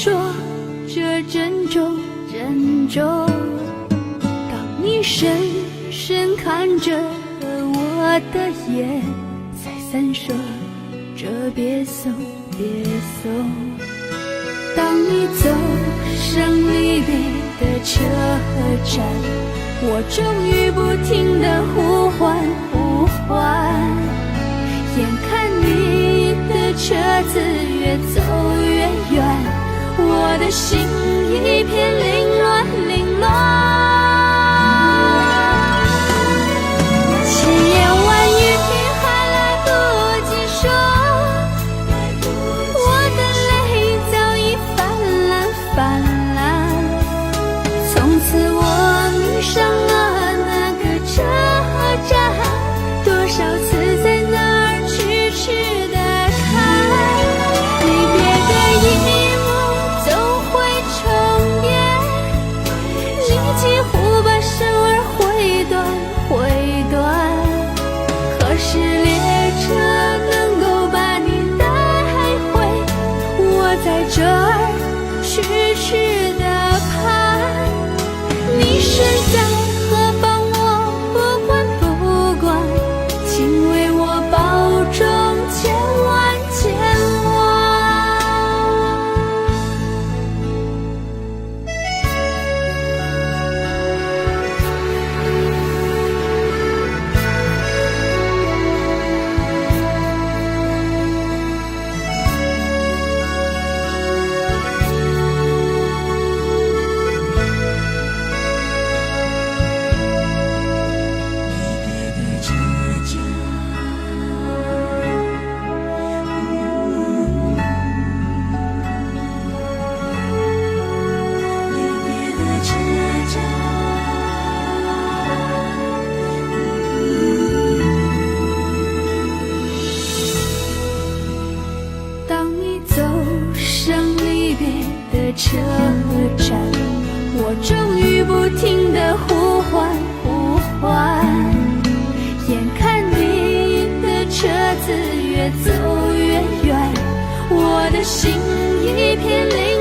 说着珍重珍重，当你深深看着我的眼，再三说着别送别送。当你走上离别的车站，我终于不停地呼唤呼唤，眼看你的车子越走越远，我的心一片凌乱凌乱。千言万语还来不及说，我的泪早已泛滥泛滥。从此我迷上了那个车站，多少次在那儿痴痴地看，离别的一幕总会重演，你几乎把生儿毁断毁断，可是列车能够把你带回，我在这儿痴痴地盼，你身在何方我不管不管，请为我保重千万千万。当你走上离别的车站，我终于不停地呼唤呼唤，眼看你的车子越走越远，我的心一片凌乱。